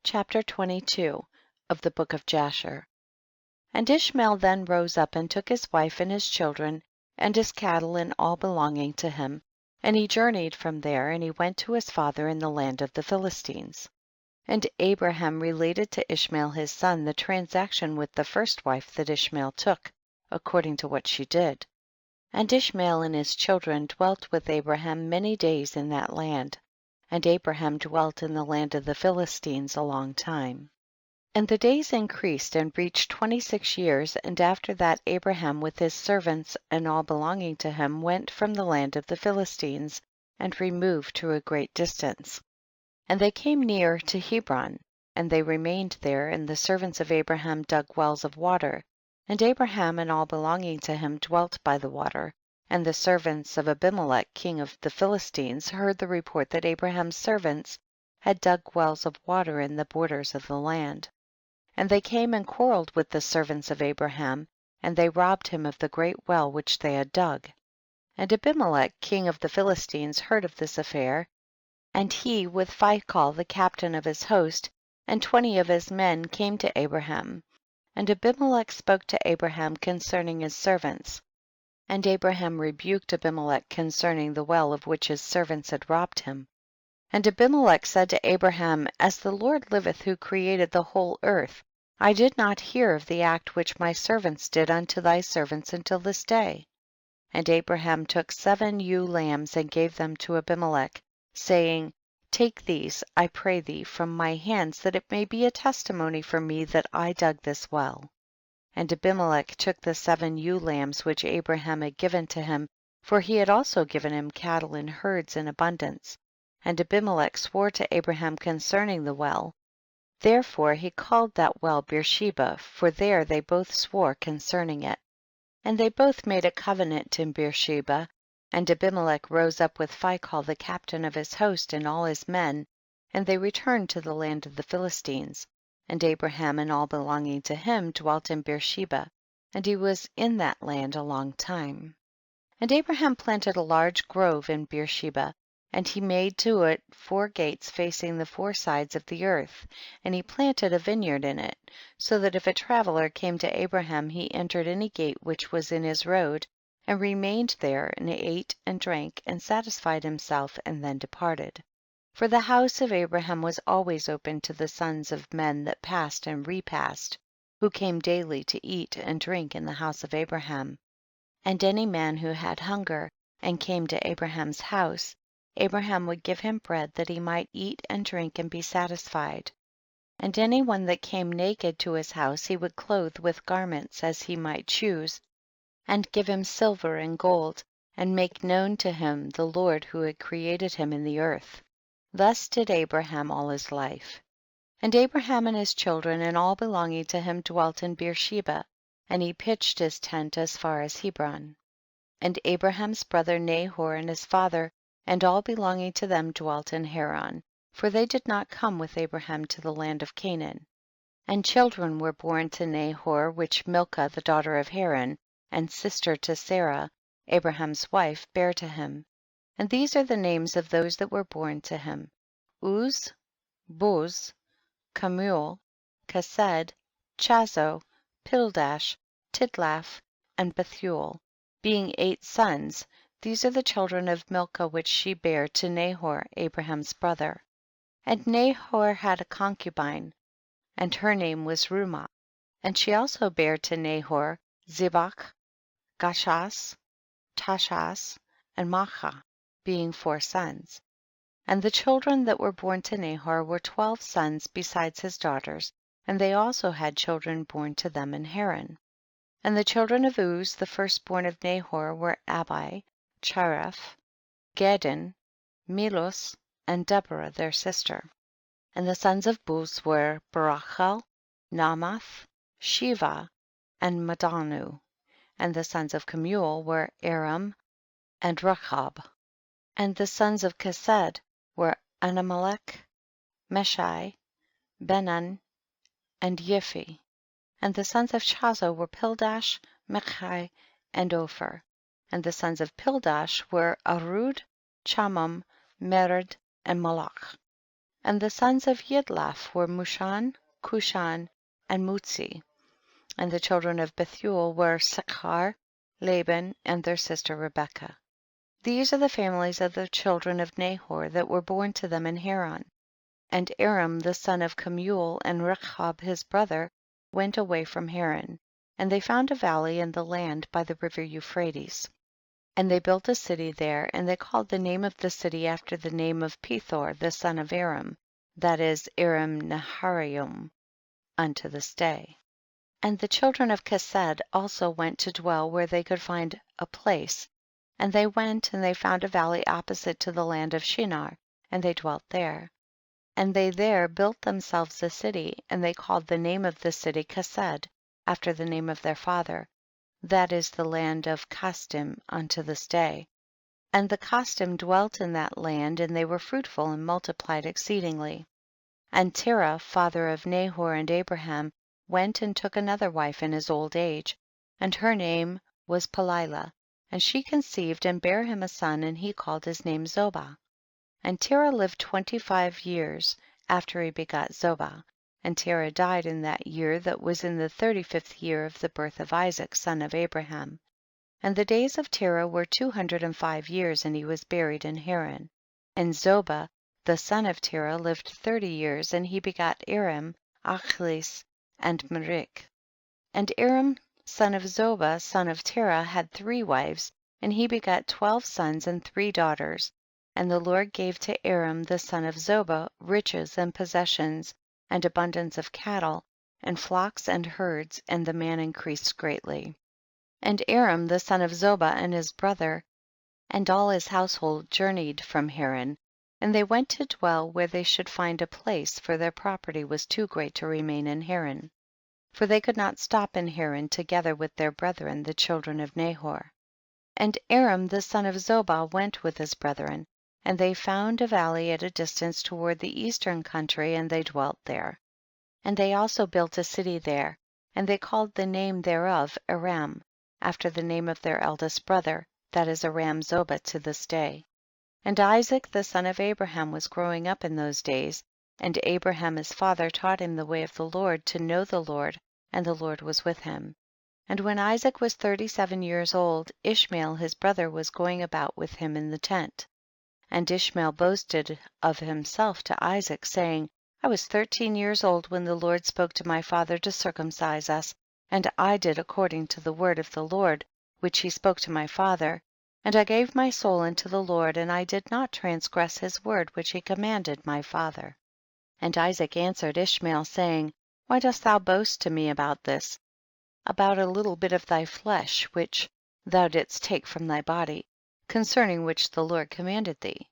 Chapter 22 of the Book of Jasher. And Ishmael then rose up and took his wife and his children and his cattle and all belonging to him, and he journeyed from there, and he went to his father in the land of the Philistines. And Abraham related to Ishmael his son the transaction with the first wife that Ishmael took, according to what she did. And Ishmael and his children dwelt with Abraham many days in that land, and Abraham dwelt in the land of the Philistines a long time. And the days increased and reached 26 years, and after that Abraham with his servants and all belonging to him went from the land of the Philistines and removed to a great distance. And they came near to Hebron, and they remained there, and the servants of Abraham dug wells of water, and Abraham and all belonging to him dwelt by the water. And the servants of Abimelech king of the Philistines heard the report that Abraham's servants had dug wells of water in the borders of the land. And they came and quarreled with the servants of Abraham, and they robbed him of the great well which they had dug. And Abimelech king of the Philistines heard of this affair, and he with Phicol the captain of his host, and 20 of his men came to Abraham. And Abimelech spoke to Abraham concerning his servants. And Abraham rebuked Abimelech concerning the well of which his servants had robbed him. And Abimelech said to Abraham, as the Lord liveth who created the whole earth, I did not hear of the act which my servants did unto thy servants until this day. And Abraham took 7 ewe lambs and gave them to Abimelech, saying, Take these, I pray thee, from my hands, that it may be a testimony for me that I dug this well. And Abimelech took the 7 ewe lambs which Abraham had given to him, for he had also given him cattle and herds in abundance. And Abimelech swore to Abraham concerning the well. Therefore he called that well Beersheba, for there they both swore concerning it. And they both made a covenant in Beersheba. And Abimelech rose up with Phicol the captain of his host and all his men, and they returned to the land of the Philistines. And Abraham and all belonging to him dwelt in Beersheba, and he was in that land a long time. And Abraham planted a large grove in Beersheba, and he made to it 4 gates facing the 4 sides of the earth, and he planted a vineyard in it, so that if a traveler came to Abraham he entered any gate which was in his road, and remained there, and ate and drank and satisfied himself, and then departed. For the house of Abraham was always open to the sons of men that passed and repassed, who came daily to eat and drink in the house of Abraham. And any man who had hunger and came to Abraham's house, Abraham would give him bread that he might eat and drink and be satisfied. And any one that came naked to his house he would clothe with garments as he might choose, and give him silver and gold, and make known to him the Lord who had created him in the earth. Thus did Abraham all his life. And Abraham and his children and all belonging to him dwelt in Beersheba, and he pitched his tent as far as Hebron. And Abraham's brother Nahor and his father and all belonging to them dwelt in Haran, for they did not come with Abraham to the land of Canaan. And children were born to Nahor, which Milcah the daughter of Haran, and sister to Sarah, Abraham's wife, bare to him. And these are the names of those that were born to him: Uz, Buz, Kemuel, Kesed, Chazo, Pildash, Tidlaph, and Bethuel, being 8 sons. These are the children of Milcah which she bare to Nahor, Abraham's brother. And Nahor had a concubine, and her name was Reumah, and she also bare to Nahor Zebach, Gashas, Tashas, and Maachah, being 4 sons. And the children that were born to Nahor were 12 sons besides his daughters, and they also had children born to them in Haran. And the children of Uz, the firstborn of Nahor, were Abi, Chareph, Gedin, Milus, and Deborah their sister. And the sons of Buz were Barachel, Namath, Shiva, and Madanu. And the sons of Kemuel were Aram and Rechab. And the sons of Kesed were Anamelech, Meshai, Benan, and Yiphi. And the sons of Chazo were Pildash, Mechai, and Ophir. And the sons of Pildash were Arud, Chamam, Mered, and Malach. And the sons of Yidlaf were Mushan, Cushan, and Mutzi. And the children of Bethuel were Sechar, Laban, and their sister Rebekah. These are the families of the children of Nahor that were born to them in Haran. And Aram the son of Kemuel and Rechab his brother went away from Haran, and they found a valley in the land by the river Euphrates. And they built a city there, and they called the name of the city after the name of Pethor the son of Aram, that is Aram Naharaim, unto this day. And the children of Kesed also went to dwell where they could find a place, and they went and they found a valley opposite to the land of Shinar, and they dwelt there. And they there built themselves a city, and they called the name of the city Kesed, after the name of their father, that is the land of Kasdim, unto this day. And the Kasdim dwelt in that land, and they were fruitful and multiplied exceedingly. And Terah, father of Nahor and Abraham, went and took another wife in his old age, and her name was Pelilah, and she conceived and bare him a son, and he called his name Zobah. And Terah lived 25 years after he begot Zobah, and Terah died in that year that was in the 35th year of the birth of Isaac son of Abraham. And the days of Terah were 205 years, and he was buried in Haran. And Zobah the son of Terah lived 30 years, and he begot Aram, Achlis, and Merik. And Aram son of Zobah son of Terah had 3 wives, and he begot 12 sons and 3 daughters. And the Lord gave to Aram the son of Zobah riches and possessions, and abundance of cattle, and flocks and herds, and the man increased greatly. And Aram the son of Zobah and his brother and all his household journeyed from Haran, and they went to dwell where they should find a place, for their property was too great to remain in Haran. For they could not stop in Haran together with their brethren the children of Nahor. And Aram the son of Zobah went with his brethren, and they found a valley at a distance toward the eastern country, and they dwelt there. And they also built a city there, and they called the name thereof Aram, after the name of their eldest brother, that is Aram Zobah to this day. And Isaac the son of Abraham was growing up in those days, and Abraham his father taught him the way of the Lord, to know the Lord, and the Lord was with him. And when Isaac was 37 years old, Ishmael his brother was going about with him in the tent. And Ishmael boasted of himself to Isaac, saying, I was 13 years old when the Lord spoke to my father to circumcise us, and I did according to the word of the Lord, which he spoke to my father. And I gave my soul unto the Lord, and I did not transgress his word which he commanded my father. And Isaac answered Ishmael, saying, Why dost thou boast to me about this, about a little bit of thy flesh, which thou didst take from thy body, concerning which the Lord commanded thee?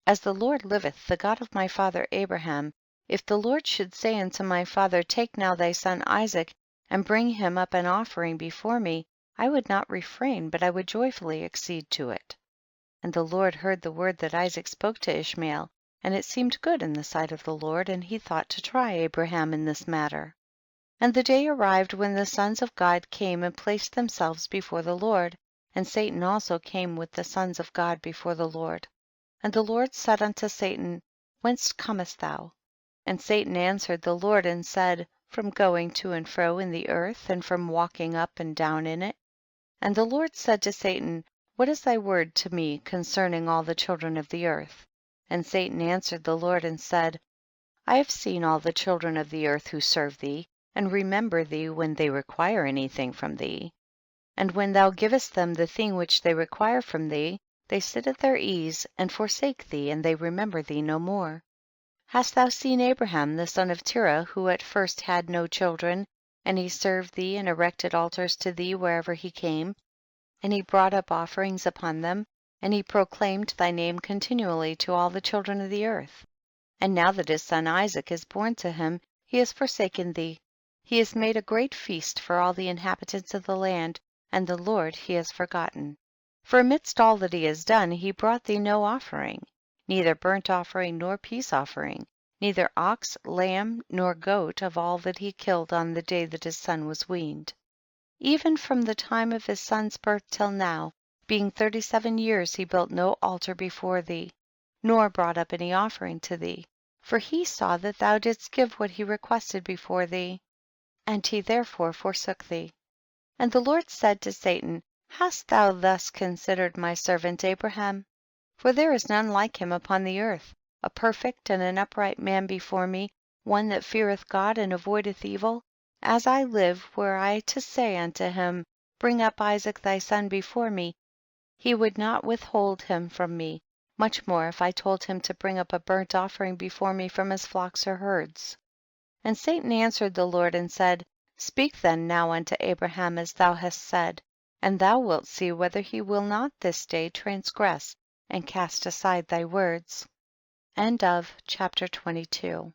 As the Lord liveth, the God of my father Abraham, if the Lord should say unto my father, Take now thy son Isaac, and bring him up an offering before me, I would not refrain, but I would joyfully accede to it. And the Lord heard the word that Isaac spoke to Ishmael, and it seemed good in the sight of the Lord, and he thought to try Abraham in this matter. And the day arrived when the sons of God came and placed themselves before the Lord, and Satan also came with the sons of God before the Lord. And the Lord said unto Satan, Whence comest thou? And Satan answered the Lord and said, From going to and fro in the earth, and from walking up and down in it. And the Lord said to Satan, What is thy word to me concerning all the children of the earth? And Satan answered the Lord and said, I have seen all the children of the earth who serve thee, and remember thee when they require anything from thee. And when thou givest them the thing which they require from thee, they sit at their ease, and forsake thee, and they remember thee no more. Hast thou seen Abraham the son of Terah, who at first had no children, and he served thee and erected altars to thee wherever he came, and he brought up offerings upon them, and he proclaimed thy name continually to all the children of the earth? And now that his son Isaac is born to him, he has forsaken thee. He has made a great feast for all the inhabitants of the land, and the Lord he has forgotten. For amidst all that he has done, he brought thee no offering, neither burnt offering nor peace offering, neither ox, lamb, nor goat of all that he killed on the day that his son was weaned. Even from the time of his son's birth till now, being 37 years, he built no altar before thee, nor brought up any offering to thee. for he saw that thou didst give what he requested before thee, and he therefore forsook thee. And the Lord said to Satan, hast thou thus considered my servant Abraham? For there is none like him upon the earth, a perfect and an upright man before me, one that feareth God and avoideth evil. As I live, were I to say unto him, bring up Isaac thy son before me, he would not withhold him from me, much more if I told him to bring up a burnt offering before me from his flocks or herds. And Satan answered the Lord and said, speak then now unto Abraham as thou hast said, and thou wilt see whether he will not this day transgress and cast aside thy words. Chapter 22.